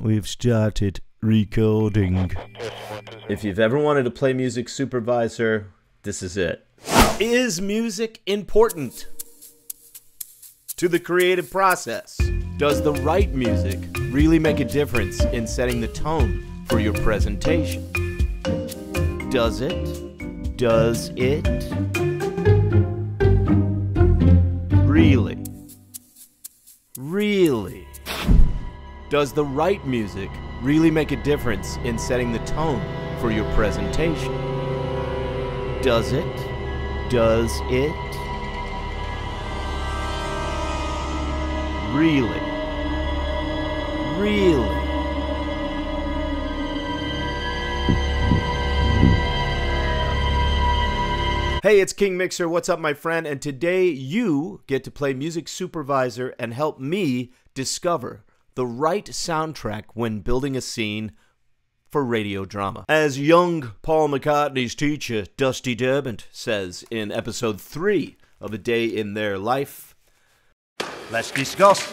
we've started recording. If you've ever wanted to play music supervisor, this is it. Is music important to the creative process? Does the right music really make a difference in setting the tone for your presentation? Does it? Does it? Really? Really? Does the right music really make a difference in setting the tone for your presentation? Does it? Does it? Really? Really? Hey, it's King Mixer. What's up, my friend? And today you get to play music supervisor and help me discover the right soundtrack when building a scene for radio drama. As young Paul McCartney's teacher, Dusty Durband, says in episode 3 of A Day in Their Life, let's discuss.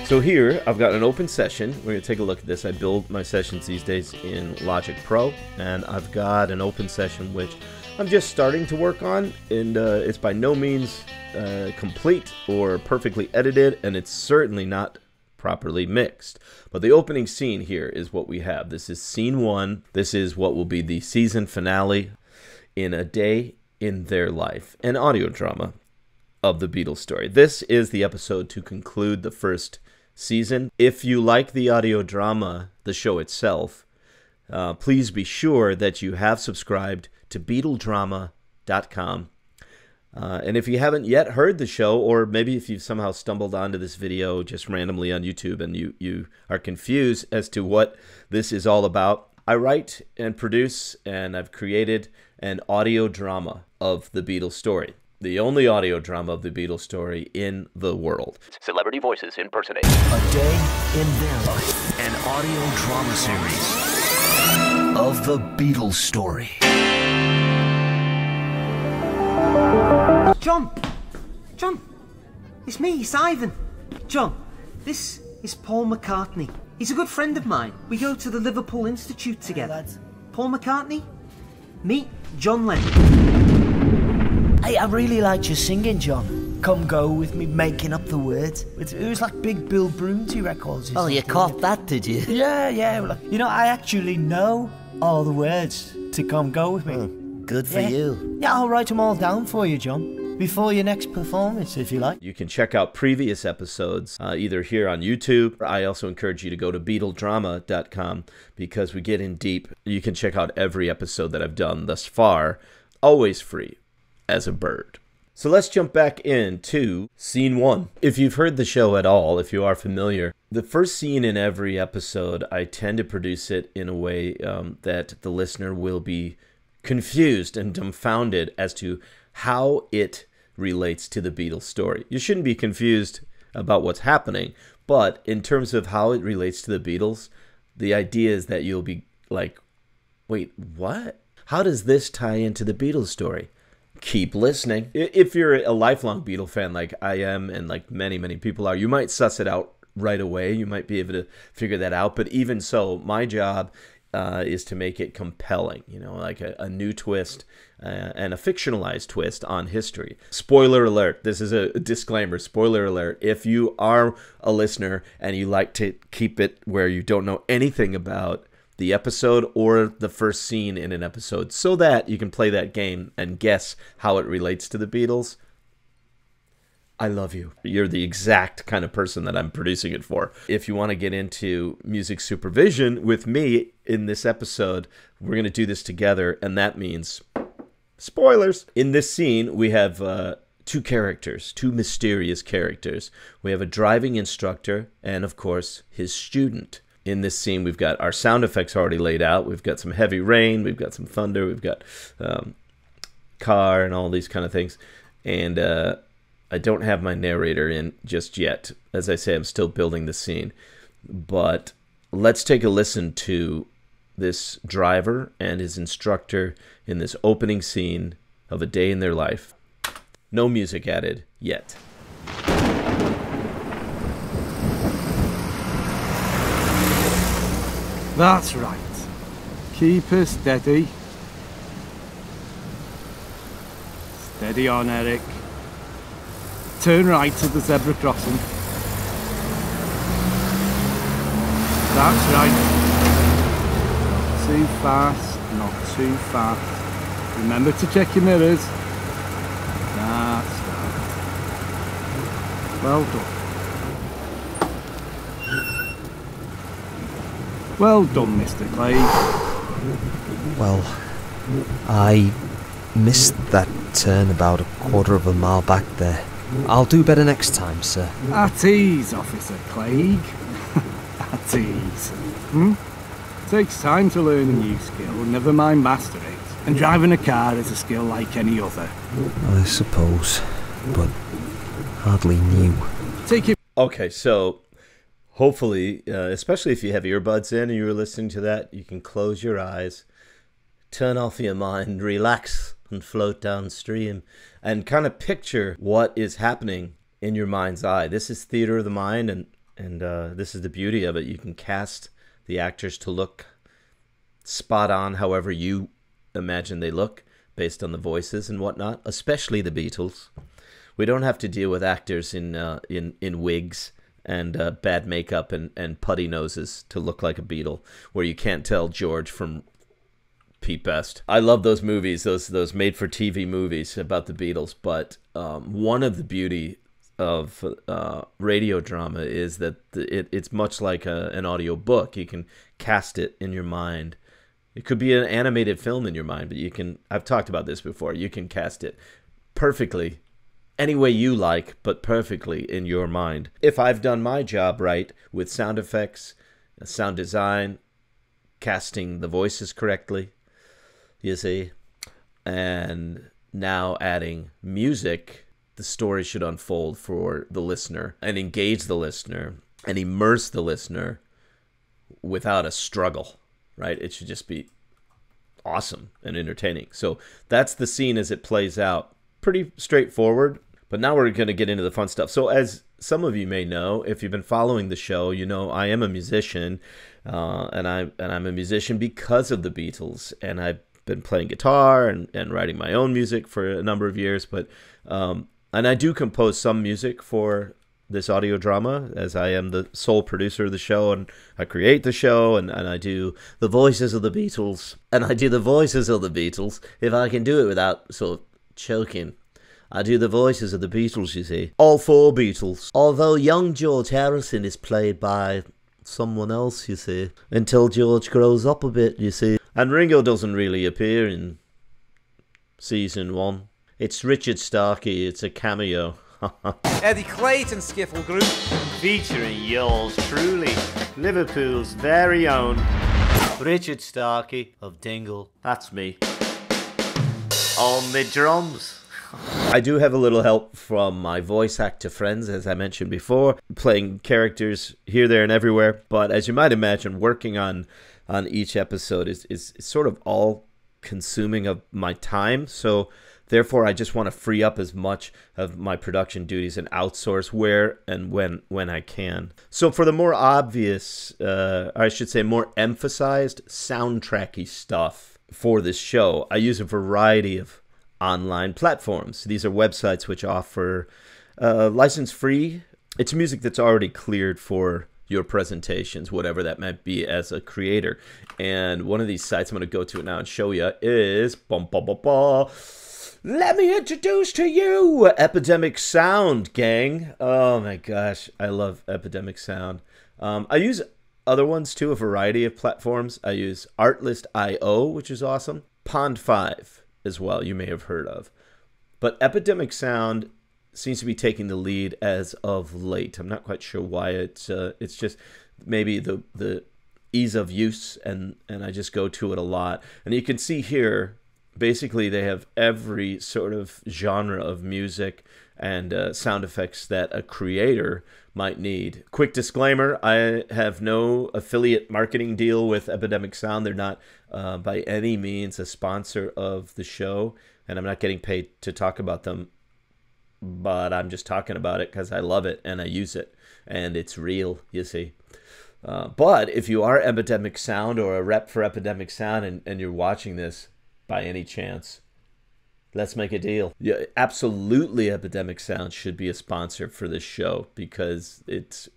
So here, I've got an open session. We're going to take a look at this. I build my sessions these days in Logic Pro, and I've got an open session which I'm just starting to work on, and it's by no means complete or perfectly edited, and it's certainly not properly mixed. But the opening scene here is what we have. This is scene 1. This is what will be the season finale in A Day in Their Life, an audio drama of the Beatles story. This is the episode to conclude the first season. If you like the audio drama, the show itself, please be sure that you have subscribed to BeatleDrama.com. And if you haven't yet heard the show, or maybe if you've somehow stumbled onto this video just randomly on YouTube and you are confused as to what this is all about, I write and produce, and I've created an audio drama of the Beatles story. The only audio drama of the Beatles story in the world. Celebrity voices impersonate. A Day in Their Life, an audio drama series of the Beatles story. John, it's me, it's Ivan. John, this is Paul McCartney. He's a good friend of mine. We go to the Liverpool Institute together. Lads. Paul McCartney, meet John Lennon. Hey, I really liked your singing, John. Come Go With Me, making up the words. It was like big Bill Broonty records. Oh, you caught that, did you? Yeah. Well, you know, I actually know all the words to Come Go With Me. Good for you. Yeah, I'll write them all down for you, John, before your next performance, if you like. You can check out previous episodes either here on YouTube. I also encourage you to go to BeatleDrama.com because we get in deep. You can check out every episode that I've done thus far, always free as a bird. So let's jump back into scene 1. If you've heard the show at all, if you are familiar, the first scene in every episode, I tend to produce it in a way that the listener will be confused and dumbfounded as to how it relates to the Beatles story. You shouldn't be confused about what's happening, but in terms of how it relates to the Beatles, the idea is that you'll be like, wait, what? How does this tie into the Beatles story? Keep listening. If you're a lifelong Beatle fan like I am, and like many people are, you might suss it out right away. You might be able to figure that out. But even so, my job is to make it compelling, you know, like a new twist and a fictionalized twist on history. Spoiler alert. This is a disclaimer. Spoiler alert. If you are a listener and you like to keep it where you don't know anything about the episode or the first scene in an episode so that you can play that game and guess how it relates to the Beatles, I love you. You're the exact kind of person that I'm producing it for. If you want to get into music supervision with me in this episode, we're going to do this together, and that means spoilers. In this scene, we have two characters, two mysterious characters. We have a driving instructor and, of course, his student. In this scene, we've got our sound effects already laid out. We've got some heavy rain. We've got some thunder. We've got car and all these kind of things. And I don't have my narrator in just yet. As I say, I'm still building the scene. But let's take a listen to this driver and his instructor in this opening scene of A Day in Their Life. No music added yet. That's right. Keep her steady. Steady on, Eric. Turn right to the zebra crossing. That's right. Not too fast, not too fast. Remember to check your mirrors. That's right. Well done. Well done, Mr. Clay. Well, I missed that turn about a quarter of a mile back there. I'll do better next time, sir. At ease, Officer Clegg. At ease. Takes time to learn a new skill, never mind master it. And driving a car is a skill like any other. I suppose, but hardly new. Take it. Okay, so hopefully, especially if you have earbuds in and you're listening to that, you can close your eyes, turn off your mind, relax, and float downstream, and kind of picture what is happening in your mind's eye. This is theater of the mind, and this is the beauty of it. You can cast the actors to look spot on however you imagine they look, based on the voices and whatnot, especially the Beatles. We don't have to deal with actors in wigs and bad makeup and putty noses to look like a Beatle, where you can't tell George from Pete Best. I love those movies, those made-for-TV movies about the Beatles, but one of the beauty of radio drama is that it's much like an audio book. You can cast it in your mind. It could be an animated film in your mind, but you can, I've talked about this before, you can cast it perfectly any way you like, but perfectly in your mind. If I've done my job right with sound effects, sound design, casting the voices correctly, you see, and now adding music, the story should unfold for the listener and engage the listener and immerse the listener without a struggle, right? It should just be awesome and entertaining. So that's the scene as it plays out. Pretty straightforward, but now we're going to get into the fun stuff. So as some of you may know, if you've been following the show, you know I am a musician, and I'm a musician because of the Beatles, and I've been playing guitar and writing my own music for a number of years, but and I do compose some music for this audio drama, as I am the sole producer of the show, and I create the show, and I do the voices of the Beatles, if I can do it without sort of choking. I do the voices of the Beatles, you see. All four Beatles. Although young George Harrison is played by someone else, you see, until George grows up a bit, you see. And Ringo doesn't really appear in season 1. It's Richard Starkey, it's a cameo. Eddie Clayton skiffle group. Featuring yours truly, Liverpool's very own Richard Starkey of Dingle. That's me. On the drums. I do have a little help from my voice actor friends, as I mentioned before, playing characters here, there, and everywhere. But as you might imagine, working on each episode is sort of all consuming of my time. So therefore, I just want to free up as much of my production duties and outsource where and when I can. So for the more obvious, I should say more emphasized soundtracky stuff for this show, I use a variety of online platforms. These are websites which offer license-free. It's music that's already cleared for your presentations, whatever that might be as a creator. And one of these sites I'm going to go to now and show you is... Let me introduce to you Epidemic Sound, gang. Oh my gosh, I love Epidemic Sound. I use other ones too, a variety of platforms. I use Artlist.io, which is awesome. Pond 5 as well, you may have heard of. But Epidemic Sound seems to be taking the lead as of late. I'm not quite sure why. It's just maybe the ease of use, and I just go to it a lot. And you can see here Basically, they have every sort of genre of music and sound effects that a creator might need. Quick disclaimer, I have no affiliate marketing deal with Epidemic Sound. They're not by any means a sponsor of the show, and I'm not getting paid to talk about them, but I'm just talking about it because I love it and I use it, and it's real, you see. But if you are Epidemic Sound or a rep for Epidemic Sound and you're watching this by any chance, let's make a deal. Yeah, absolutely, Epidemic Sound should be a sponsor for this show because it's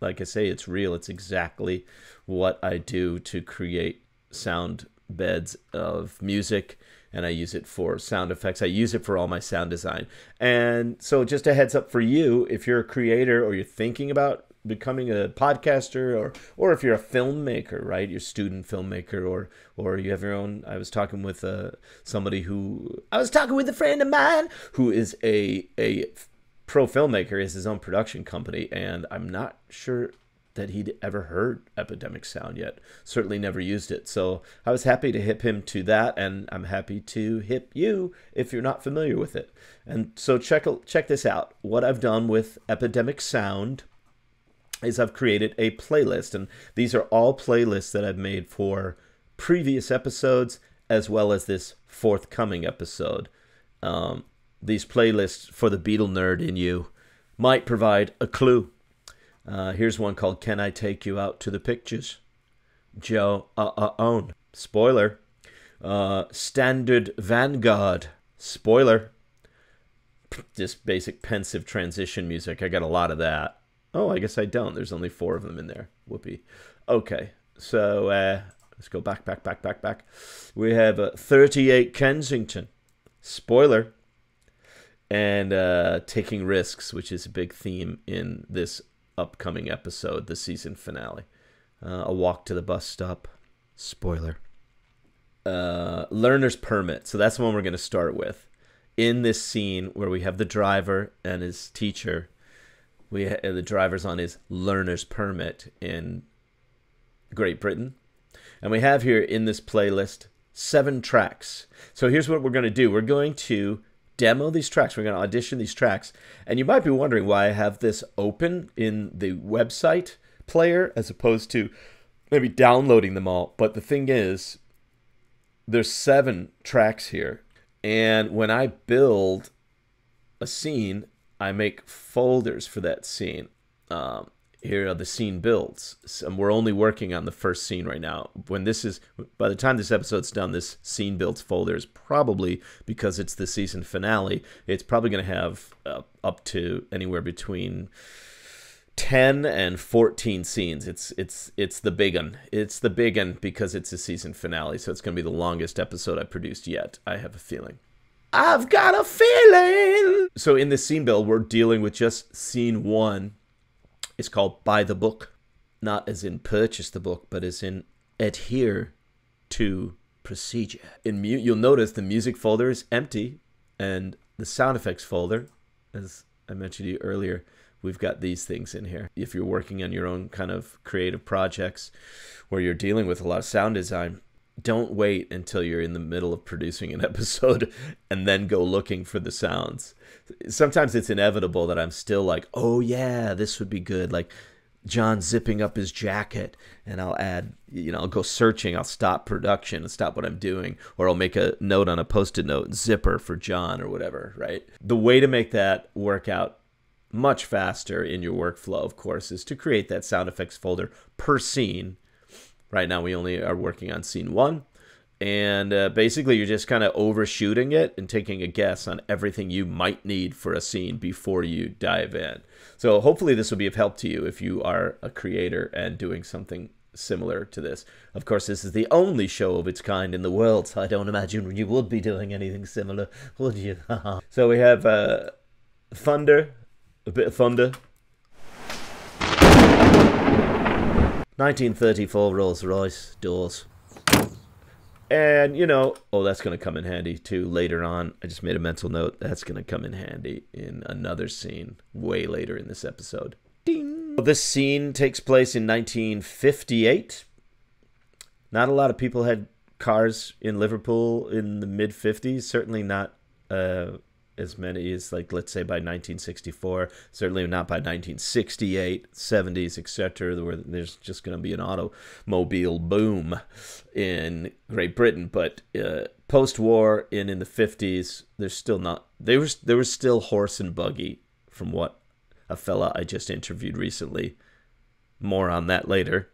like I say, it's real. It's exactly what I do to create sound beds of music, and I use it for sound effects. I use it for all my sound design. And so just a heads up for you, if you're a creator or you're thinking about becoming a podcaster, or if you're a filmmaker, right? You're a student filmmaker, or you have your own. I was talking with a friend of mine who is a pro filmmaker, has his own production company, and I'm not sure that he'd ever heard Epidemic Sound yet. Certainly never used it. So I was happy to hip him to that, and I'm happy to hip you if you're not familiar with it. And so check this out. What I've done with Epidemic Sound is I've created a playlist, and these are all playlists that I've made for previous episodes as well as this forthcoming episode. These playlists for the Beatle nerd in you might provide a clue. Here's one called Can I Take You Out to the Pictures? Joe Own. Spoiler. Standard Vanguard. Spoiler. Just basic pensive transition music. I got a lot of that. Oh, I guess I don't. There's only 4 of them in there. Whoopee. Okay, so let's go back. We have 38 Kensington. Spoiler. And Taking Risks, which is a big theme in this upcoming episode, the season finale. A Walk to the Bus Stop. Spoiler. Learner's Permit. So that's the one we're going to start with. In this scene where we have the driver and his teacher, the driver's on his learner's permit in Great Britain. And we have here in this playlist 7 tracks. So here's what we're going to do. We're going to demo these tracks. We're going to audition these tracks. And you might be wondering why I have this open in the website player as opposed to maybe downloading them all. But the thing is, there's 7 tracks here. And when I build a scene, I make folders for that scene. Here are the scene builds. And we're only working on the first scene right now. By the time this episode's done, this scene builds folder is probably, because it's the season finale, it's probably going to have up to anywhere between 10 and 14 scenes. It's the big one. It's the big one because it's a season finale, so it's going to be the longest episode I've produced yet. I have a feeling. I've got a feeling. So in this scene build, we're dealing with just scene 1. It's called Buy the Book. Not as in purchase the book, but as in adhere to procedure. You'll notice the music folder is empty, and the sound effects folder, as I mentioned to you earlier, we've got these things in here. If you're working on your own kind of creative projects where you're dealing with a lot of sound design, don't wait until you're in the middle of producing an episode and then go looking for the sounds. Sometimes it's inevitable that I'm still like, oh yeah, this would be good. Like John zipping up his jacket, and I'll add, I'll go searching. I'll stop production and stop what I'm doing, or I'll make a note on a Post-it note, zipper for John or whatever, right? The way to make that work out much faster in your workflow, of course, is to create that sound effects folder per scene. Right now, we only are working on scene 1. And basically, you're just kind of overshooting it and taking a guess on everything you might need for a scene before you dive in. So hopefully this will be of help to you if you are a creator and doing something similar to this. Of course, this is the only show of its kind in the world, so I don't imagine you would be doing anything similar, would you? So we have thunder, a bit of thunder. 1934 Rolls-Royce doors. And, oh, that's going to come in handy, too, later on. I just made a mental note. That's going to come in handy in another scene way later in this episode. Ding! This scene takes place in 1958. Not a lot of people had cars in Liverpool in the mid-50s. Certainly not as many as, like, let's say by 1964. Certainly not by 1968, 70s, etc. Where there's just going to be an automobile boom in Great Britain. But post-war in the 50s, there's still not. There was still horse and buggy, from what a fella I just interviewed recently, more on that later,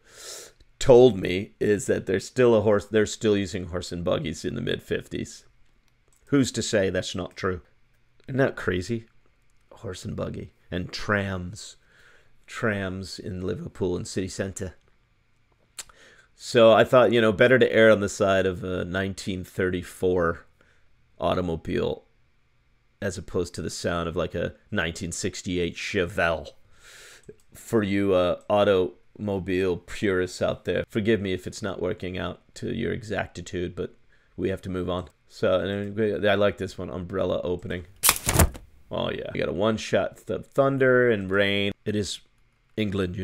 told me, is that they're still using horse and buggies in the mid-50s. Who's to say that's not true? Isn't that crazy? Horse and buggy. And trams in Liverpool and city centre. So I thought, better to err on the side of a 1934 automobile as opposed to the sound of like a 1968 Chevelle. For you automobile purists out there, forgive me if it's not working out to your exactitude, but we have to move on. So I like this one, umbrella opening. Oh yeah, we got a one-shot thunder and rain. It is England,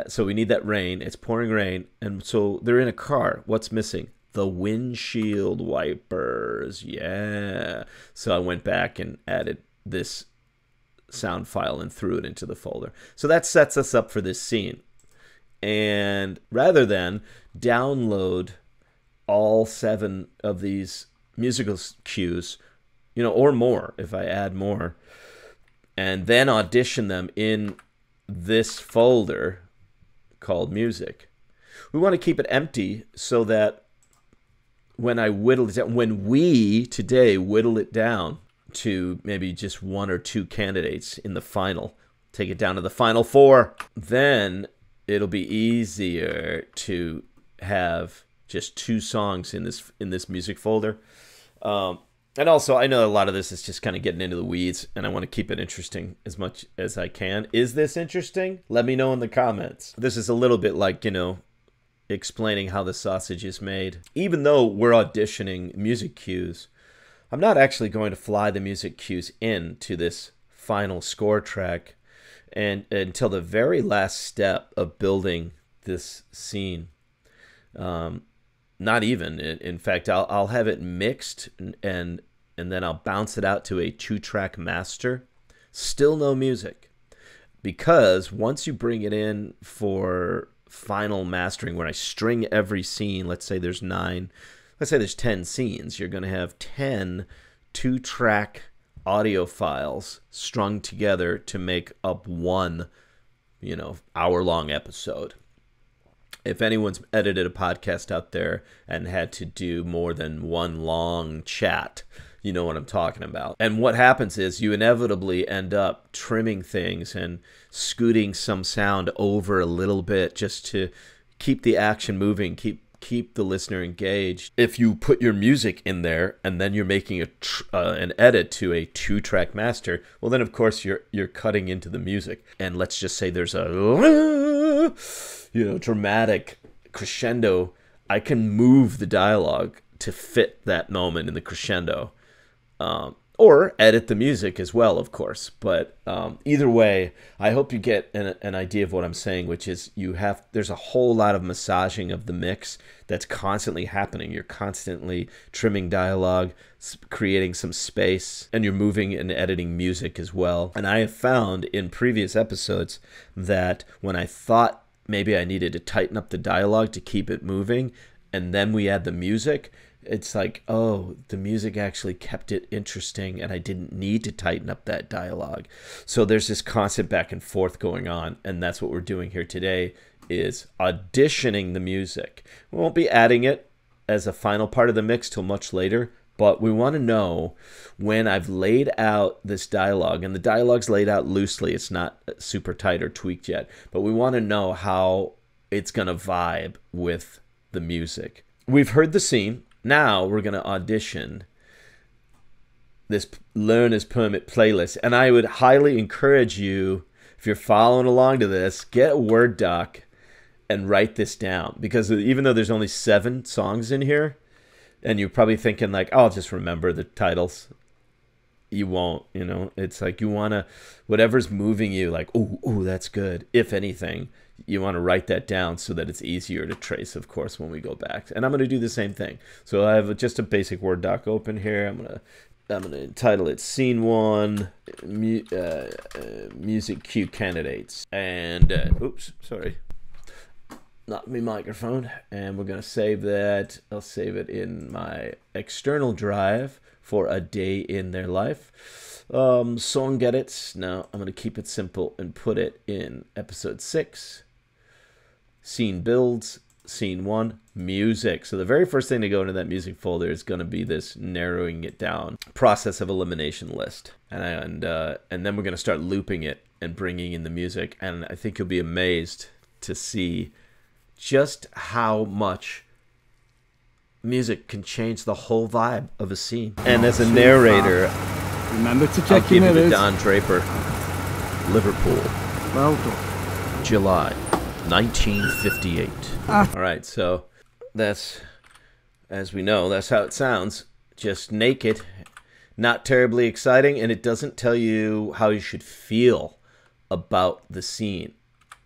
so we need that rain. It's pouring rain, and so they're in a car. What's missing? The windshield wipers. Yeah. So I went back and added this sound file and threw it into the folder. So that sets us up for this scene. And rather than download all 7 of these musical cues, or more, if I add more, and then audition them in this folder called music, we want to keep it empty so that when we today whittle it down to maybe just 1 or 2 candidates in the final, take it down to the final 4, then it'll be easier to have just 2 songs in this music folder. And also, I know a lot of this is just kind of getting into the weeds, and I want to keep it interesting as much as I can. Is this interesting? Let me know in the comments. This is a little bit like, explaining how the sausage is made. Even though we're auditioning music cues, I'm not actually going to fly the music cues into this final score track and until the very last step of building this scene. Not even. In fact, I'll have it mixed and then I'll bounce it out to a 2-track master. Still no music. Because once you bring it in for final mastering, when I string every scene, let's say there's 10 scenes, you're going to have 10 2-track audio files strung together to make up one, hour-long episode. If anyone's edited a podcast out there and had to do more than one long chat, you know what I'm talking about. And what happens is you inevitably end up trimming things and scooting some sound over a little bit just to keep the action moving, keep the listener engaged. If you put your music in there and then you're making an edit to a 2-track master, well then of course you're cutting into the music. And let's just say there's a dramatic crescendo. I can move the dialogue to fit that moment in the crescendo, or edit the music as well, of course. But either way, I hope you get an idea of what I'm saying, which is there's a whole lot of massaging of the mix that's constantly happening. You're constantly trimming dialogue, creating some space, and you're moving and editing music as well. And I have found in previous episodes that when I thought maybe I needed to tighten up the dialogue to keep it moving, and then we add the music, it's like, oh, the music actually kept it interesting and I didn't need to tighten up that dialogue. So there's this constant back and forth going on, and that's what we're doing here today, is auditioning the music. We won't be adding it as a final part of the mix till much later, but we want to know when I've laid out this dialogue, and the dialogue's laid out loosely, it's not super tight or tweaked yet, but we want to know how it's going to vibe with the music. We've heard the scene. Now we're going to audition this Learner's Permit playlist. And I would highly encourage you, if you're following along to this, get a Word doc and write this down. Because even though there's only 7 songs in here, and you're probably thinking like, oh, I'll just remember the titles. you won't, it's like you want to, whatever's moving you, like, ooh, that's good. If anything, you want to write that down so that it's easier to trace, of course, when we go back. And I'm going to do the same thing. So I have just a basic Word doc open here. I'm going to entitle it Scene 1, Music Cue Candidates. And, oops, sorry. Not my microphone. And we're going to save that. I'll save it in my external drive for a day in their life. Song edits. Now I'm going to keep it simple and put it in episode 6. Scene builds, scene 1, music. So the very first thing to go into that music folder is going to be this narrowing it down process of elimination list. And then we're going to start looping it and bringing in the music. And I think you'll be amazed to see just how much music can change the whole vibe of a scene. And as a narrator, remember to check I'll give your you to mirrors. Don Draper, Liverpool, Well done. July 1958. All right, so that's, as we know, that's how it sounds. Just naked, not terribly exciting, and it doesn't tell you how you should feel about the scene.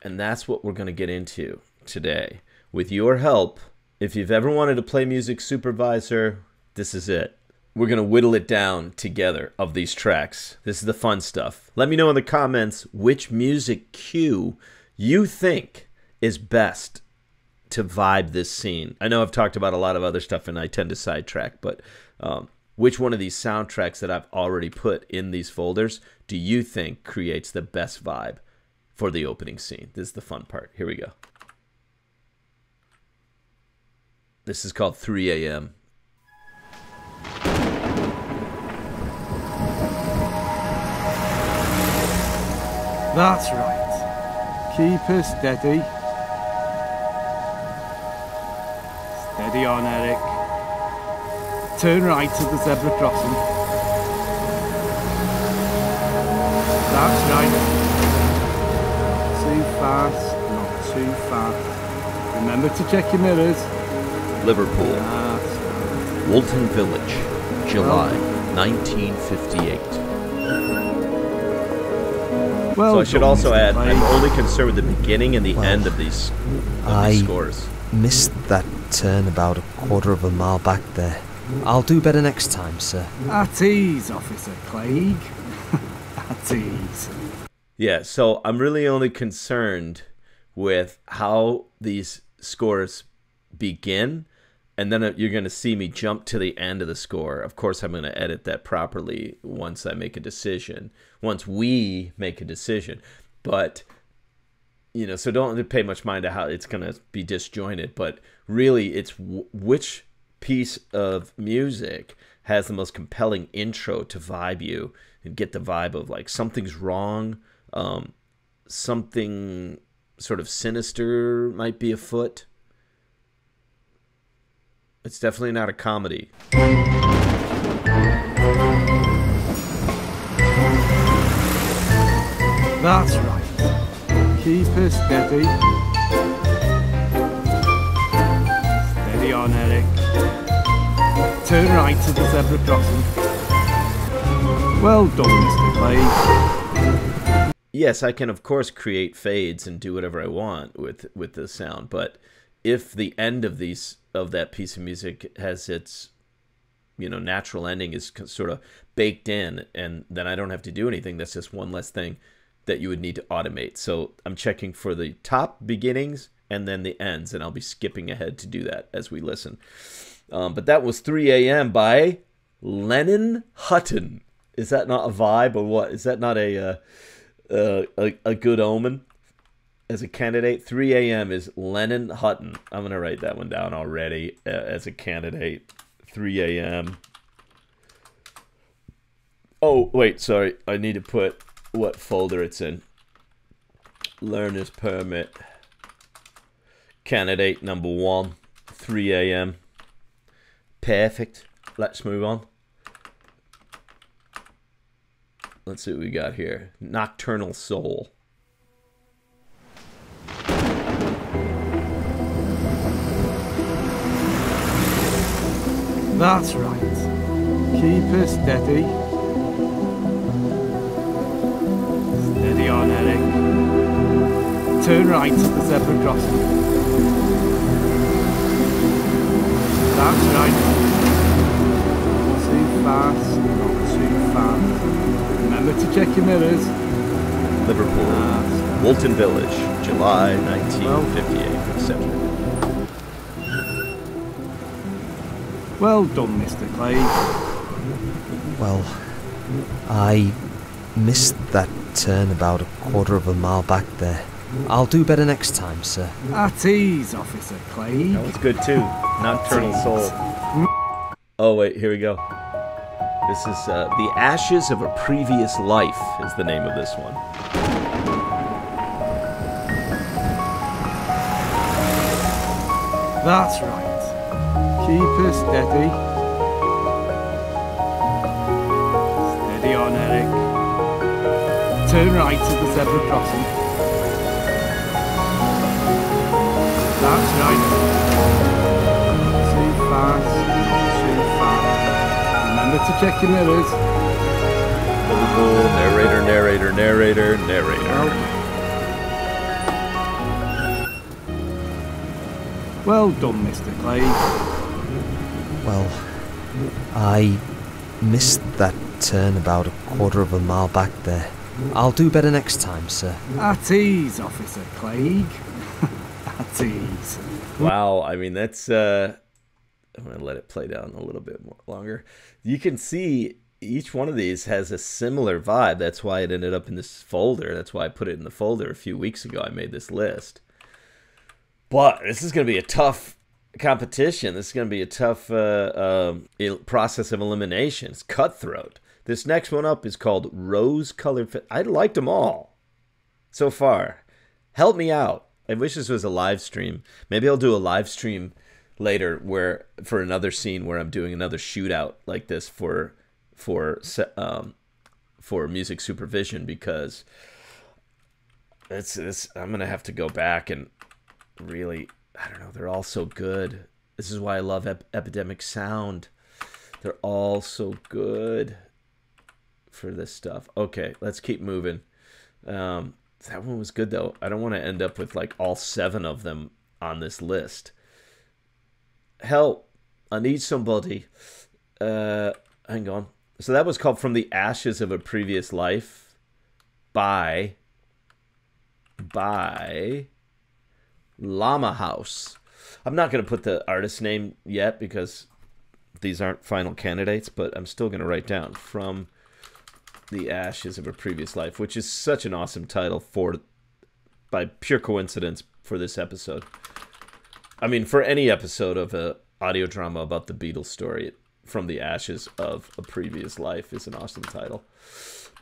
And that's what we're going to get into today. With your help, if you've ever wanted to play music supervisor, this is it. We're going to whittle it down together of these tracks. This is the fun stuff. Let me know in the comments which music cue you think is best to vibe this scene. I know I've talked about a lot of other stuff and I tend to sidetrack, but which one of these soundtracks that I've already put in these folders do you think creates the best vibe for the opening scene? This is the fun part. Here we go. This is called 3 a.m. That's right. Keep her steady. Steady on, Eric. Turn right to the zebra crossing. That's right. Not too fast, not too fast. Remember to check your mirrors. Liverpool, That's right. Woolton Village, July 1958. Well So I should done, also Mr. add, Blake. I'm only concerned with the beginning and the Well, end of these I scores. missed that turn about a quarter of a mile back there. I'll do better next time, sir. At ease, Officer Clegg. At ease. Yeah, so I'm really only concerned with how these scores begin, and then you're going to see me jump to the end of the score. Of course, I'm going to edit that properly once I make a decision, once we make a decision. But, so don't pay much mind to how it's going to be disjointed, but really it's which piece of music has the most compelling intro to vibe you and get the vibe of like something's wrong, something sort of sinister might be afoot. It's definitely not a comedy. That's right. Keep her steady. Steady on, Eric. Turn right to the zebra crossing. Well done, Mr. Blake. Yes, I can of course create fades and do whatever I want with the sound, but if the end of that piece of music has its natural ending is sort of baked in, and then I don't have to do anything, that's just one less thing that you would need to automate. So I'm checking for the top beginnings and then the ends, and I'll be skipping ahead to do that as we listen. But that was 3 a.m. by Lennon Hutton. Is that not a vibe or what? Is that not a good omen as a candidate? 3 a.m. is Lennon Hutton. I'm going to write that one down already as a candidate. 3 a.m. Oh, wait, sorry. I need to put what folder it's in. Learner's permit. Candidate number 1. 3 a.m. Perfect. Let's move on. Let's see what we got here. Nocturnal Soul. That's right. Keep her steady. Steady on, Eric. Turn right at the zebra crossing. That's right. Too fast, not too fast. Remember to check your mirrors. Liverpool, Woolton Village, July 1958, etc. Well done, Mr. Clay. Well, I missed that turn about a quarter of a mile back there. I'll do better next time, sir. At ease, Officer Clay. That was good too. Nocturnal Soul. Oh wait, here we go. This is The Ashes of a Previous Life is the name of this one. That's right. Keep her steady. Steady on, Eric. Turn right at the zebra crossing. That's right. Too fast, not too fast. Remember to check your mirrors. Liverpool, narrator, narrator, narrator, narrator. Well done, Mr. Clay. Well, I missed that turn about a quarter of a mile back there. I'll do better next time, sir. At ease, Officer Clegg. At ease. Wow, I mean, that's... I'm going to let it play down a little bit more longer. You can see each one of these has a similar vibe. That's why it ended up in this folder. That's why I put it in the folder a few weeks ago. I made this list. But this is going to be a tough competition. This is going to be a tough process of elimination. It's cutthroat. This next one up is called Rose-Colored... I liked them all so far. Help me out. I wish this was a live stream. Maybe I'll do a live stream later where for another scene where I'm doing another shootout like this for music supervision, because I'm going to have to go back and really, I don't know, they're all so good. This is why I love Epidemic Sound. They're all so good for this stuff. Okay, let's keep moving. That one was good though. I don't want to end up with like all 7 of them on this list. Help, I need somebody. Hang on. So that was called From the Ashes of a Previous Life by Lama House. I'm not going to put the artist name yet because these aren't final candidates, but I'm still going to write down From the Ashes of a Previous Life, which is such an awesome title by pure coincidence for this episode. I mean, for any episode of a audio drama about the Beatles story, From the Ashes of a Previous Life is an awesome title.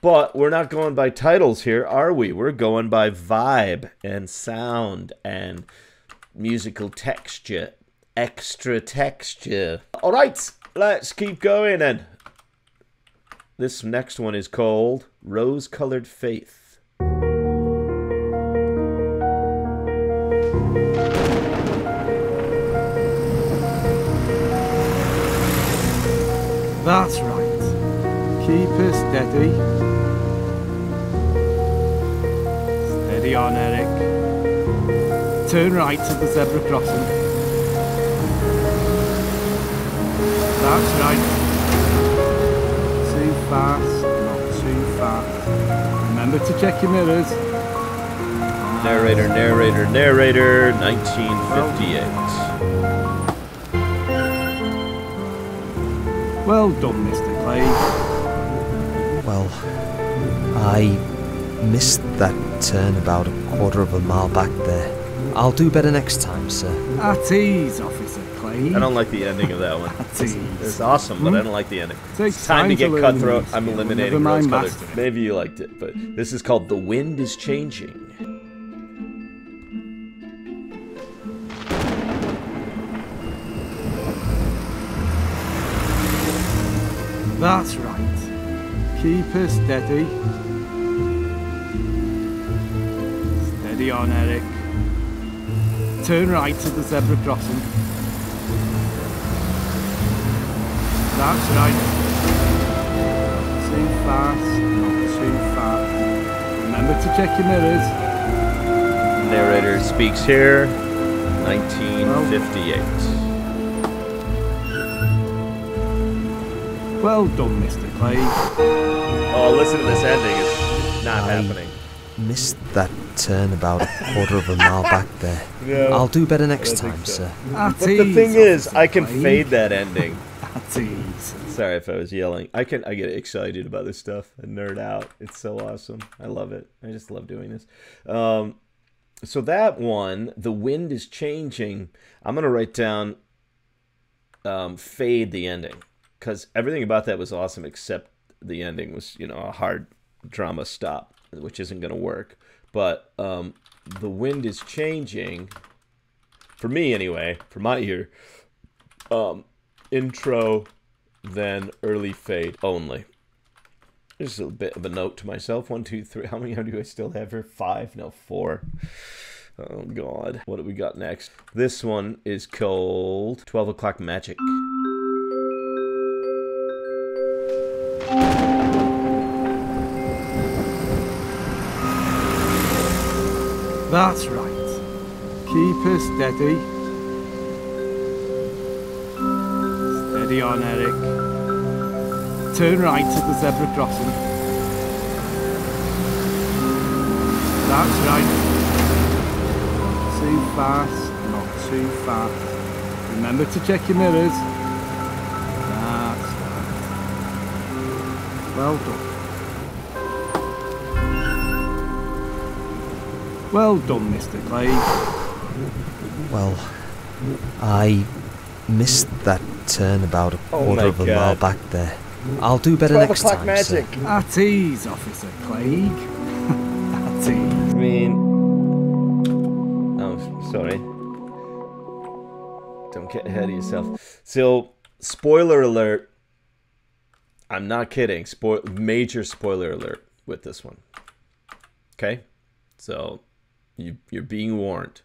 But we're not going by titles here, are we? We're going by vibe and sound and musical texture, extra texture. All right, let's keep going then. This next one is called Rose-Colored Faith. That's right. Keep her steady. Steady on, Eric. Turn right at the zebra crossing. That's right. Too fast, not too fast. Remember to check your mirrors. Narrator, narrator, narrator, 1958. Well done, Mr. Clay. Well, I missed that turn about a quarter of a mile back there. I'll do better next time, sir. At ease, Officer Clay. I don't like the ending of that one. At ease. It's awesome, but I don't like the ending. Takes It's time to get learn cutthroat. these I'm skills. eliminating Never mind Rose-Colored. mastering. Maybe you liked it, but this is called The Wind is Changing. That's right. Keep her steady. Steady on, Eric. Turn right at the zebra crossing. That's right. Too fast, not too fast. Remember to check your mirrors. Narrator speaks here, 1958. Well done, Mr. Clegg. Oh, listen to this ending. It's not happening. Missed that turn about a quarter of a mile back there. No, I'll do better next time, sir. But the thing is, I can fade that ending. At ease. Sorry if I was yelling. I get excited about this stuff and nerd out. It's so awesome. I love it. I just love doing this. So that one, the wind is changing. I'm gonna write down fade the ending, because everything about that was awesome except the ending was, you know, a hard drama stop, which isn't gonna work. But the wind is changing, for me anyway, for my ear. Intro, then early fade only. Just a bit of a note to myself. 1, 2, 3. How many do I still have here? 5? No, 4. Oh, God. What do we got next? This one is called 12 O'Clock Magic. That's right. Keep her steady. Steady on, Eric. Turn right at the zebra crossing. That's right. Not too fast, not too fast. Remember to check your mirrors. That's right. Well done. Well done, Mr. Clegg. Well, I missed that turn about a quarter of a mile back there. I'll do better next time, magic. sir. At ease, Officer Clegg. At ease. I mean... Oh, sorry. Don't get ahead of yourself. So, spoiler alert. I'm not kidding. Major spoiler alert with this one. Okay? So, you're being warned.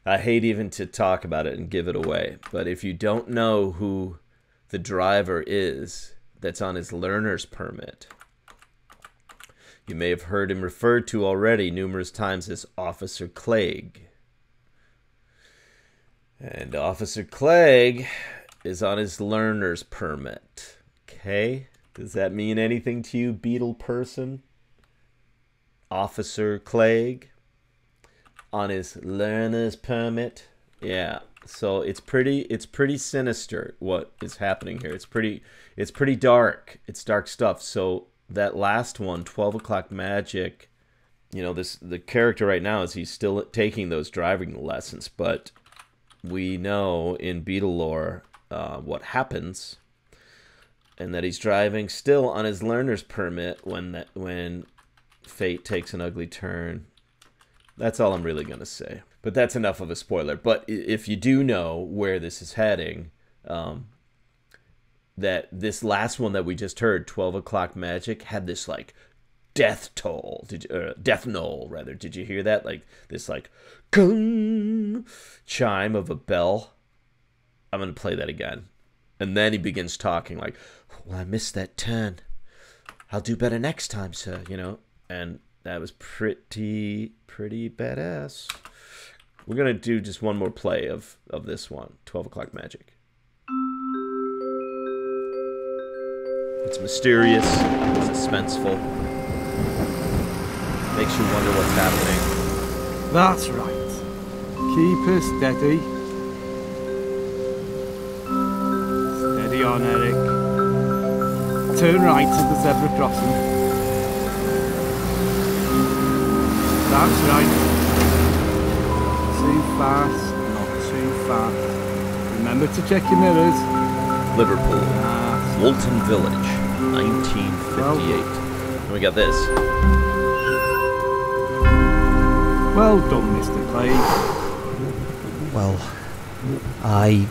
I hate even to talk about it and give it away. But if you don't know who the driver is that's on his learner's permit, you may have heard him referred to already numerous times as Officer Clegg. And Officer Clegg is on his learner's permit. Okay? Does that mean anything to you, Beatle person? Officer Clegg on his learner's permit? Yeah. So it's pretty sinister what is happening here. It's pretty dark. It's dark stuff. So that last one, 12 O'Clock Magic, you know, the character right now is he's still taking those driving lessons, but we know in Beatle lore what happens, and that he's driving still on his learner's permit when fate takes an ugly turn. That's all I'm really going to say. But that's enough of a spoiler. But if you do know where this is heading, that this last one that we just heard, 12 O'Clock Magic, had this like death toll. Death knoll, rather. Did you hear that? Like this like gung chime of a bell. I'm going to play that again. And then he begins talking like, well, I missed that turn. I'll do better next time, sir, you know. And that was pretty badass. We're going to do just one more play of this one, 12 O'Clock Magic. It's mysterious, it's suspenseful. Makes you wonder what's happening. That's right. Keep her steady. Steady on, Eric. Turn right at the zebra crossing. That's right. Too fast, not too fast. Remember to check your mirrors. Liverpool, Woolton Village, 1958. And we got this. Well done, Mr. Clegg. Well, I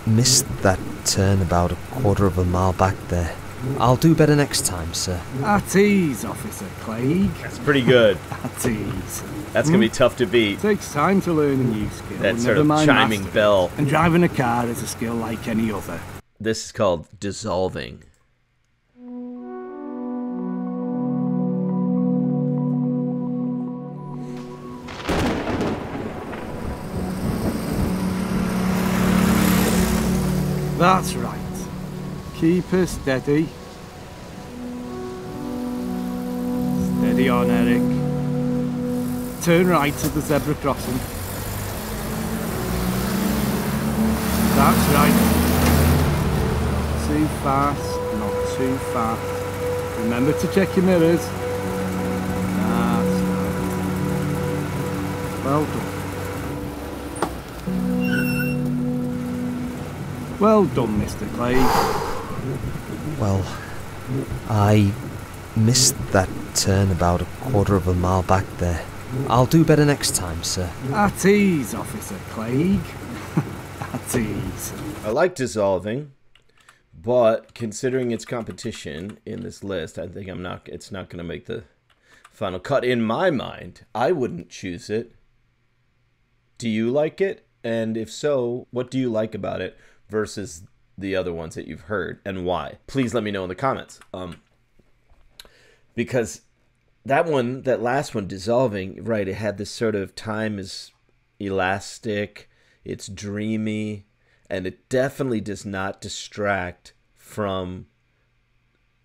missed that turn about a quarter of a mile back there. I'll do better next time, sir. At ease, Officer Clegg. That's pretty good. At ease. That's going to be tough to beat. Takes time to learn a new skill. That sort of chiming bell. And driving a car is a skill like any other. This is called Dissolving. That's right. Keep her steady. Steady on, Eric. Turn right at the zebra crossing. That's right. Not too fast, not too fast. Remember to check your mirrors. That's right. Well done. Well done, Mr. Clay. Well, I missed that turn about a quarter of a mile back there. I'll do better next time, sir. At ease, Officer Clegg. At ease. I like dissolving, but considering its competition in this list, I think it's not going to make the final cut. In my mind, I wouldn't choose it. Do you like it? And if so, what do you like about it versus the other ones that you've heard, and why? Please let me know in the comments. Because that last one, dissolving, right, it had this sort of time is elastic, it's dreamy, and it definitely does not distract from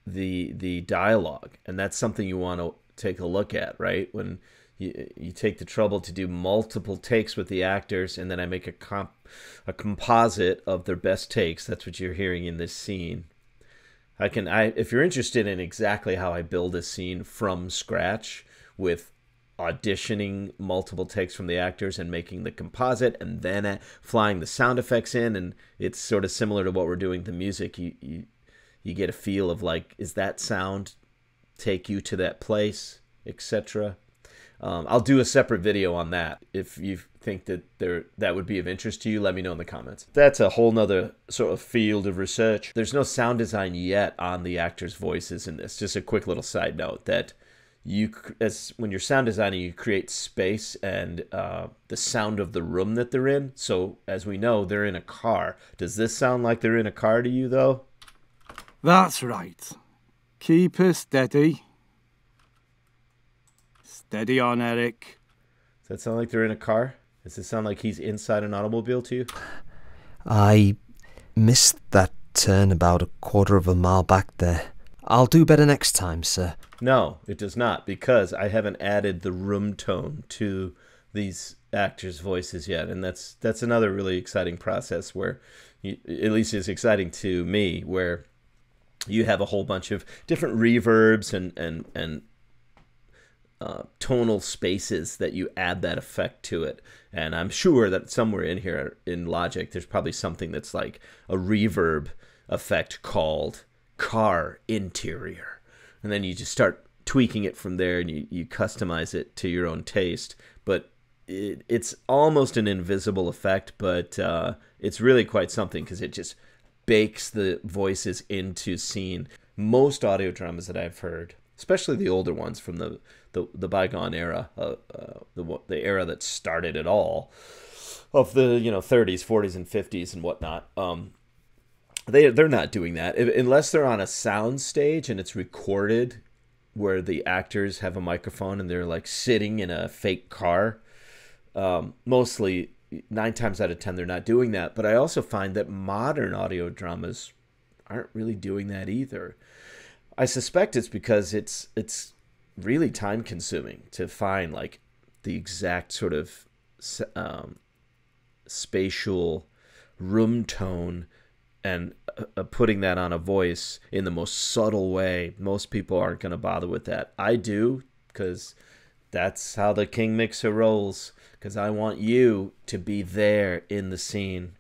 the dialogue. And that's something you want to take a look at, right? When you take the trouble to do multiple takes with the actors, and then I make a composite of their best takes. That's what you're hearing in this scene. If you're interested in exactly how I build a scene from scratch with auditioning multiple takes from the actors and making the composite and then flying the sound effects in, and it's sort of similar to what we're doing with the music. You get a feel of, like, is that sound take you to that place, etc. I'll do a separate video on that. If you think that would be of interest to you, let me know in the comments. That's a whole nother sort of field of research. There's no sound design yet on the actors' voices in this. Just a quick little side note that when you're sound designing, you create space and the sound of the room that they're in. So as we know, they're in a car. Does this sound like they're in a car to you, though? That's right. Keep her steady. Steady on, Eric. Does that sound like they're in a car? Does it sound like he's inside an automobile to you? I missed that turn about a quarter of a mile back there. I'll do better next time, sir. No, it does not, because I haven't added the room tone to these actors' voices yet, and that's another really exciting process where, at least it's exciting to me, where you have a whole bunch of different reverbs and tonal spaces that you add that effect to it. And I'm sure that somewhere in here in Logic there's probably something that's like a reverb effect called car interior, and then you just start tweaking it from there, and you customize it to your own taste. But it's almost an invisible effect, but it's really quite something, because it just bakes the voices into scene. Most audio dramas that I've heard, especially the older ones from the bygone era, the era that started it all, of the 30s, 40s, and 50s and whatnot. They're not doing that unless they're on a sound stage and it's recorded, where the actors have a microphone and they're like sitting in a fake car. Mostly, 9 times out of 10, they're not doing that. But I also find that modern audio dramas aren't really doing that either. I suspect it's because it's really time consuming to find like the exact sort of spatial room tone and putting that on a voice in the most subtle way. Most people aren't going to bother with that. I do, because that's how the King Mixer rolls, because I want you to be there in the scene.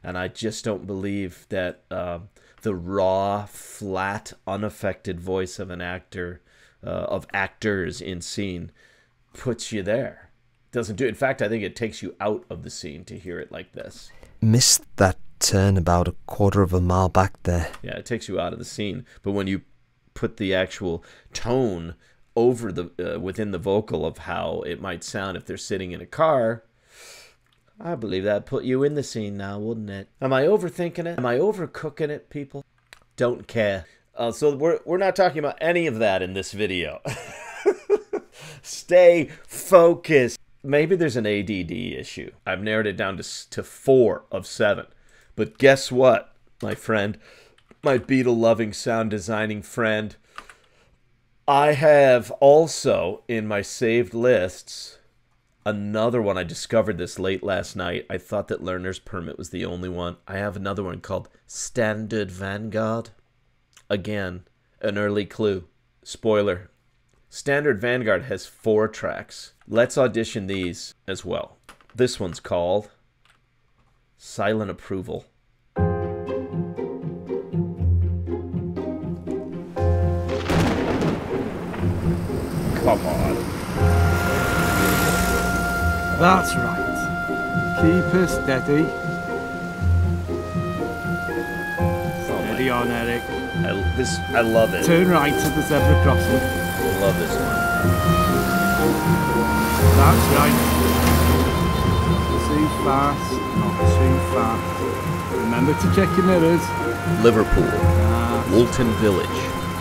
And I just don't believe that the raw, flat, unaffected voice of an actor, of actors in scene, puts you there. Doesn't do it. In fact, I think it takes you out of the scene to hear it like this. Missed that turn about a quarter of a mile back there. Yeah, it takes you out of the scene. But when you put the actual tone over the within the vocal of how it might sound if they're sitting in a car, I believe that put you in the scene now, wouldn't it? Am I overthinking it? Am I overcooking it, people? Don't care. So we're not talking about any of that in this video. Stay focused. Maybe there's an ADD issue. I've narrowed it down to 4 of 7. But guess what? my friend, my Beatle-loving sound designing friend. I have also, in my saved lists, another one. I discovered this late last night. I thought that Learner's Permit was the only one. I have another one called Standard Vanguard. Again, an early clue. Spoiler. Standard Vanguard has 4 tracks. Let's audition these as well. This one's called Silent Approval. Come on. That's right. Keep her steady. Steady on, Eric. I love it. Turn right at the zebra crossing. I love this one. That's right. Too fast, not too fast. Remember to check your mirrors. Liverpool, Woolton Village,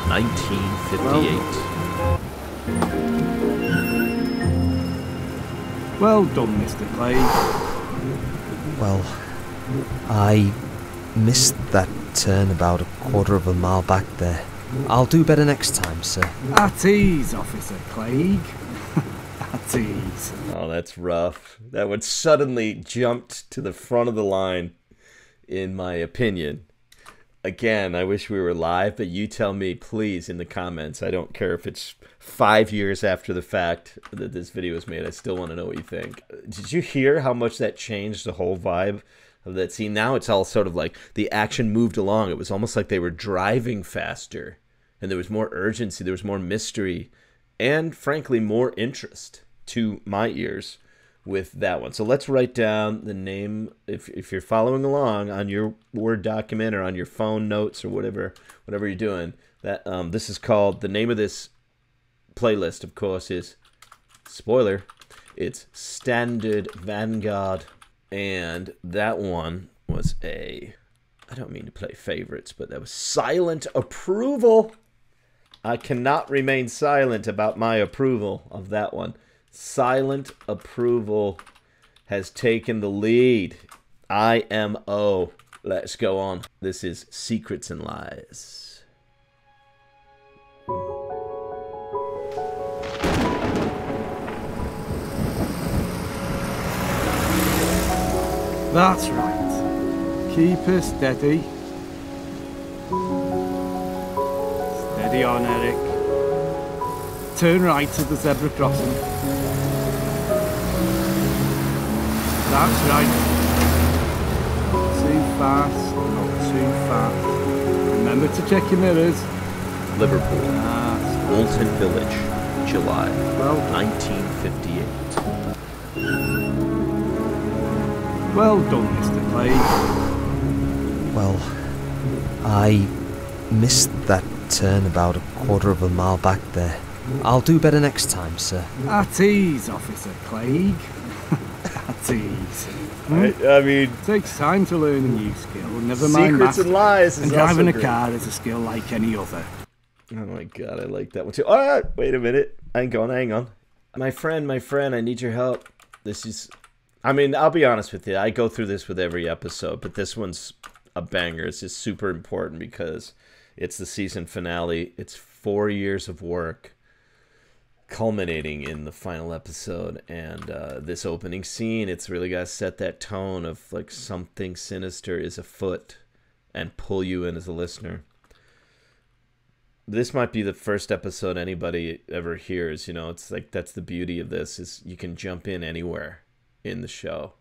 1958. Well done, Mr. Clay. Well, I missed that turn about a quarter of a mile back there. I'll do better next time, sir. At ease, Officer Clegg. At ease. Oh, that's rough. That one suddenly jumped to the front of the line, in my opinion. Again, I wish we were live, but you tell me, please, in the comments. I don't care if it's 5 years after the fact that this video was made. I still want to know what you think. Did you hear how much that changed the whole vibe of that scene? Now it's all sort of like the action moved along. It was almost like they were driving faster, and there was more urgency, there was more mystery, and frankly, more interest to my ears with that one. So let's write down the name, if you're following along on your Word document or on your phone notes or whatever you're doing. That this is called, the name of this playlist, of course, is, spoiler, it's Standard Vanguard. And that one was I don't mean to play favorites, but that was Silent Approval. I cannot remain silent about my approval of that one. Silent Approval has taken the lead. IMO. Let's go on. This is Secrets and Lies. That's right. Keep her steady. Steady on, Eric. Turn right at the zebra crossing. That's right. Too fast, not too fast. Remember to check your mirrors. Liverpool, Woolton Village, July 1958. Well done, Mr. Clay. Well, I missed that turn about a quarter of a mile back there. I'll do better next time, sir. At ease, Officer Clegg. At ease. I mean, it takes time to learn a new skill. Never mind Secrets and Lies is and driving also a car is a skill like any other. Oh my god, I like that one too. Ah, wait a minute. Hang on. My friend, I need your help. This is, I mean, I'll be honest with you. I go through this with every episode, but this one's a banger. It's just super important because it's the season finale. It's 4 years of work culminating in the final episode, and this opening scene, it's really got to set that tone of like something sinister is afoot and pull you in as a listener. This might be the first episode anybody ever hears, you know. It's like, that's the beauty of this, is you can jump in anywhere in the show.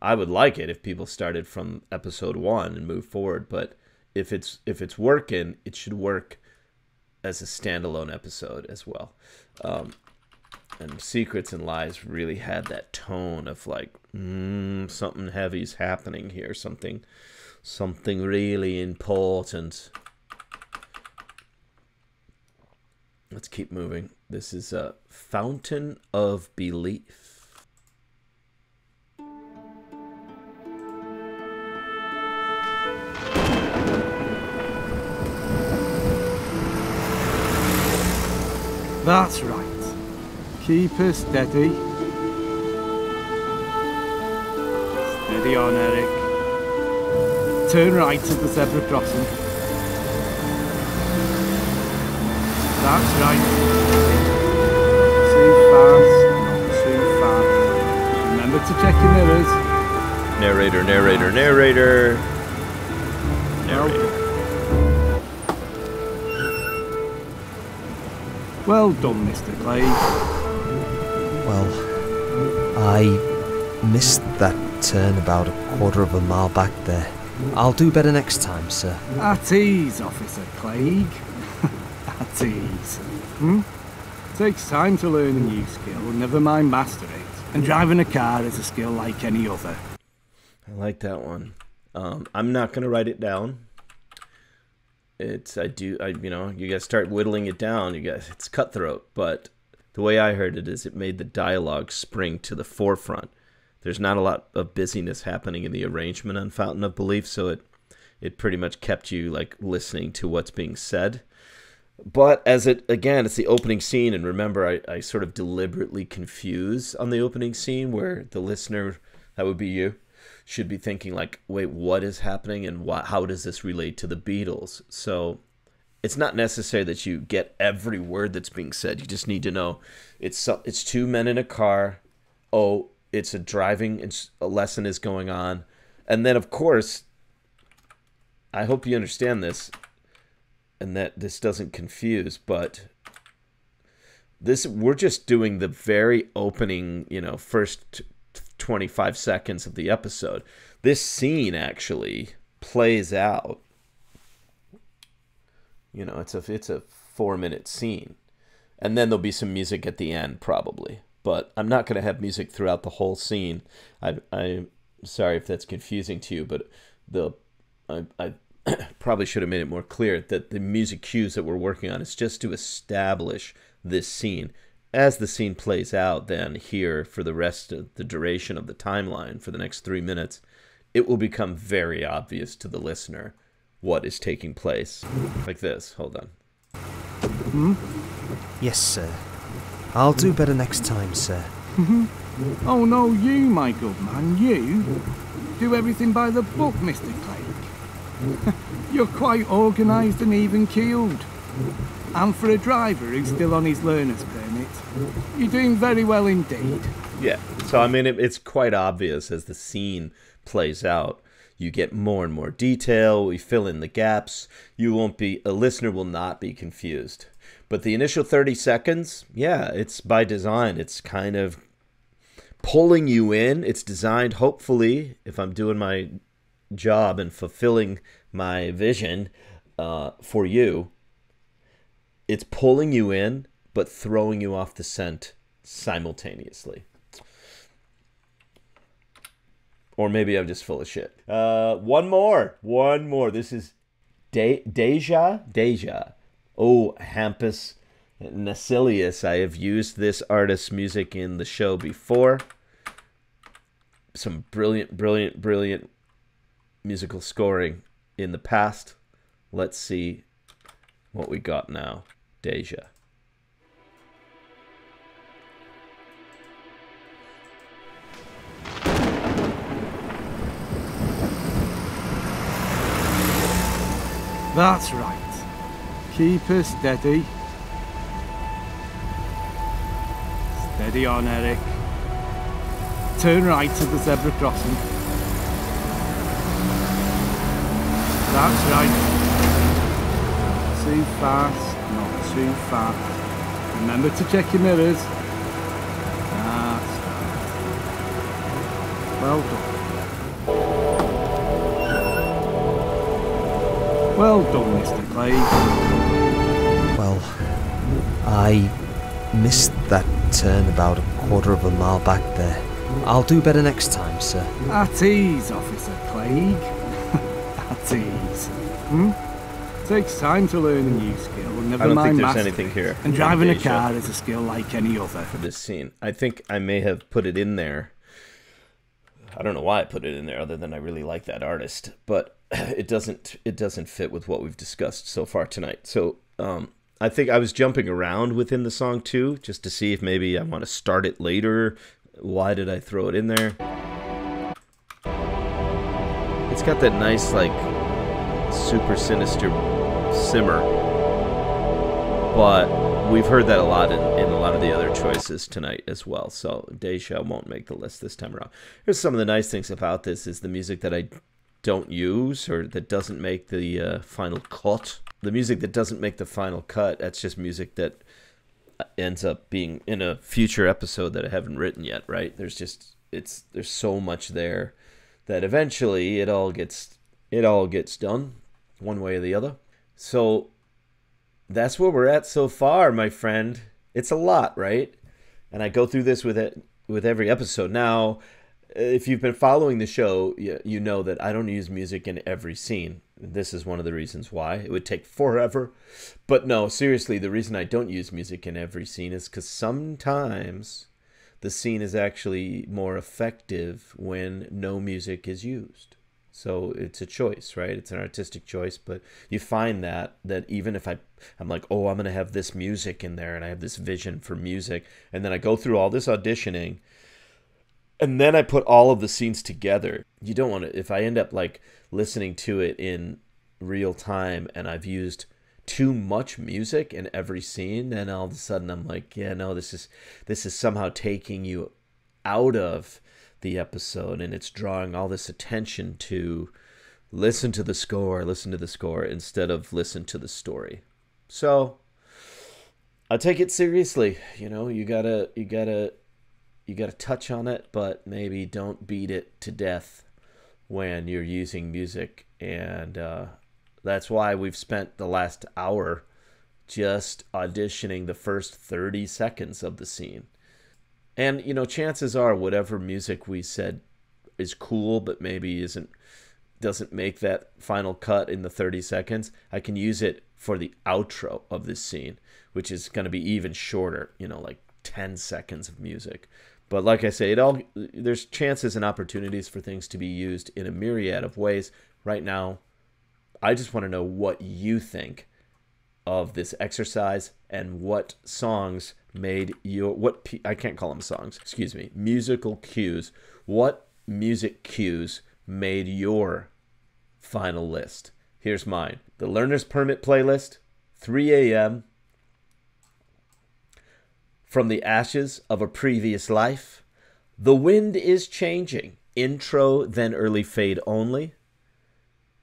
I would like it if people started from episode 1 and moved forward, but if it's working, it should work as a standalone episode as well. And Secrets and Lies really had that tone of like, something heavy's happening here, something really important. Let's keep moving. This is a Fountain of Belief. That's right. Keep her steady. Steady on, Eric. Turn right at the zebra crossing. That's right. Too fast, not too fast. Remember to check your mirrors. Narrator, narrator, narrator. Narrator. Well done, Mr. Clay. Well, I missed that turn about a quarter of a mile back there. I'll do better next time, sir. At ease, Officer Clegg. At ease. Takes time to learn a new skill, never mind master it. And driving a car is a skill like any other. I like that one. I'm not gonna write it down. You guys start whittling it down. It's cutthroat, but the way I heard it is it made the dialogue spring to the forefront. There's not a lot of busyness happening in the arrangement on Fountain of Belief, so it pretty much kept you like listening to what's being said. But it's the opening scene, and remember, I sort of deliberately confuse on the opening scene where the listener, that would be you, should be thinking like, wait, what is happening and how does this relate to the Beatles? So it's not necessary that you get every word that's being said. You just need to know it's two men in a car. Oh, it's a driving a lesson is going on. And then, of course, I hope you understand this and that this doesn't confuse, but we're just doing the very opening, first 25 seconds of the episode. This scene actually plays out. It's a 4-minute scene, and then there'll be some music at the end probably. But I'm not going to have music throughout the whole scene. I'm sorry if that's confusing to you, but I probably should have made it more clear that the music cues that we're working on is just to establish this scene. As the scene plays out then here for the rest of the duration of the timeline for the next 3 minutes, it will become very obvious to the listener what is taking place. Like this. Hold on. Yes, sir. I'll do better next time, sir. Oh no, you, my good man, you do everything by the book, Mr. Clegg. You're quite organised and even-keeled. And for a driver who's still on his learner's permit, you're doing very well indeed. Yeah, so I mean, it's quite obvious as the scene plays out. You get more and more detail, we fill in the gaps, a listener will not be confused. But the initial 30 seconds, yeah, it's by design. It's kind of pulling you in. It's designed, hopefully, if I'm doing my job and fulfilling my vision for you, it's pulling you in, but throwing you off the scent simultaneously. Or maybe I'm just full of shit. One more. This is Deyja. Oh, Hampus Naesellius. I have used this artist's music in the show before. Some brilliant musical scoring in the past. Let's see what we got now. Deyja. That's right. Keep her steady. Steady on, Eric. Turn right at the zebra crossing. That's right. Too fast, not too fast. Remember to check your mirrors. That's right. Well done. Well done, Mr. Clegg. Well, I missed that turn about a quarter of a mile back there. I'll do better next time, sir. At ease, Officer Clegg. At ease. Takes time to learn a new skill, never I don't mind think there's master anything it. here. And driving a car is a skill like any other. For this scene, I think I may have put it in there. I don't know why I put it in there, other than I really like that artist, but it doesn't fit with what we've discussed so far tonight. So I think I was jumping around within the song too, just to see if maybe I want to start it later. Why did I throw it in there? It's got that nice, like, super sinister simmer. But we've heard that a lot in a lot of the other choices tonight as well. So Deyja won't make the list this time around. Here's some of the nice things about this is the music that I don't use or that doesn't make the final cut. The music that doesn't make the final cut, that's just music that ends up being in a future episode that I haven't written yet, right? There's so much there that eventually it all gets done one way or the other. So that's where we're at so far, my friend. It's a lot, right? And I go through this with every episode. Now, if you've been following the show, you know that I don't use music in every scene. This is one of the reasons why. It would take forever. But no, seriously, the reason I don't use music in every scene is because sometimes the scene is actually more effective when no music is used. So it's a choice, right? It's an artistic choice, but you find that even if I'm like, oh, I'm going to have this music in there and I have this vision for music, and then I go through all this auditioning, and then I put all of the scenes together. You don't want to, if I end up like listening to it in real time and I've used too much music in every scene, then all of a sudden I'm like, yeah, no, this is somehow taking you out of the episode, and it's drawing all this attention to listen to the score instead of listen to the story. So I take it seriously. You know, you gotta touch on it, but maybe don't beat it to death when you're using music. And that's why we've spent the last hour just auditioning the first 30 seconds of the scene. And, you know, chances are whatever music we said is cool, but maybe doesn't make that final cut in the 30 seconds, I can use it for the outro of this scene, which is going to be even shorter, you know, like 10 seconds of music. But like I say, there's chances and opportunities for things to be used in a myriad of ways. Right now, I just want to know what you think of this exercise and what songs made I can't call them songs, excuse me, musical cues. What music cues made your final list? Here's mine. The Learner's Permit playlist, 3 a.m., From the Ashes of a Previous Life, The Wind is Changing, intro, then early fade only,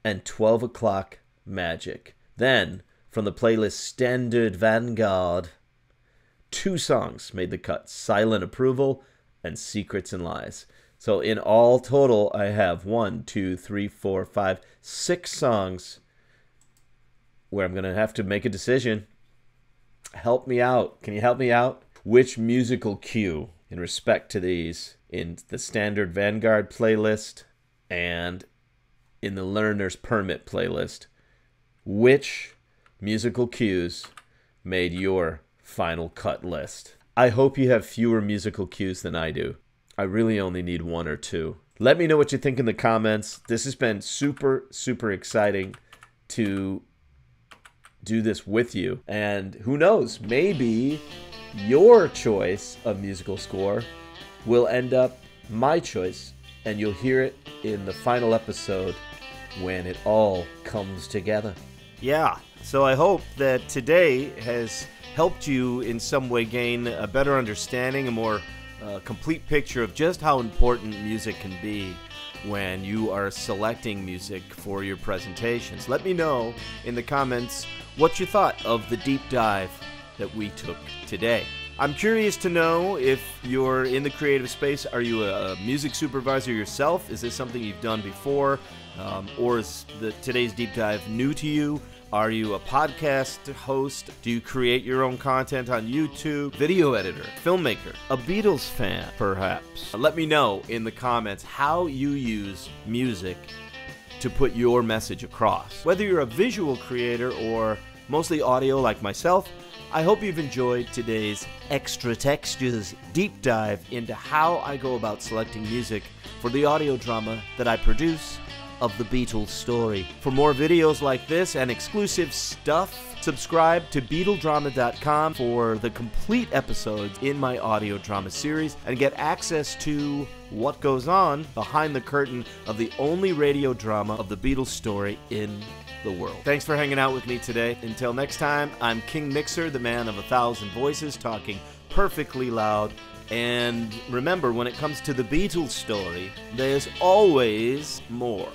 and 12 o'clock Magic. Then, from the playlist Standard Vanguard, 2 songs made the cut, Silent Approval and Secrets and Lies. So in all total, I have 6 songs where I'm going to have to make a decision. Help me out. Can you help me out? Which musical cue, in respect to these, in the Standard Vanguard playlist and in the Learner's Permit playlist, which musical cues made your final cut list? I hope you have fewer musical cues than I do. I really only need 1 or 2. Let me know what you think in the comments. This has been super, super exciting to do this with you. And who knows, maybe your choice of musical score will end up my choice, and you'll hear it in the final episode when it all comes together. Yeah, so I hope that today has helped you in some way gain a better understanding, a more complete picture of just how important music can be when you are selecting music for your presentations. Let me know in the comments what you thought of the deep dive that we took today. I'm curious to know if you're in the creative space. Are you a music supervisor yourself? Is this something you've done before? Or is today's deep dive new to you? Are you a podcast host? Do you create your own content on YouTube? Video editor? Filmmaker? A Beatles fan, perhaps? Let me know in the comments how you use music to put your message across. Whether you're a visual creator or mostly audio like myself, I hope you've enjoyed today's Extra Textures deep dive into how I go about selecting music for the audio drama that I produce of the Beatles story. For more videos like this and exclusive stuff, subscribe to BeatleDrama.com for the complete episodes in my audio drama series and get access to what goes on behind the curtain of the only radio drama of the Beatles story in the world. Thanks for hanging out with me today. Until next time, I'm King Mixer, the man of 1,000 voices, talking perfectly loud. And remember, when it comes to the Beatles story, there's always more.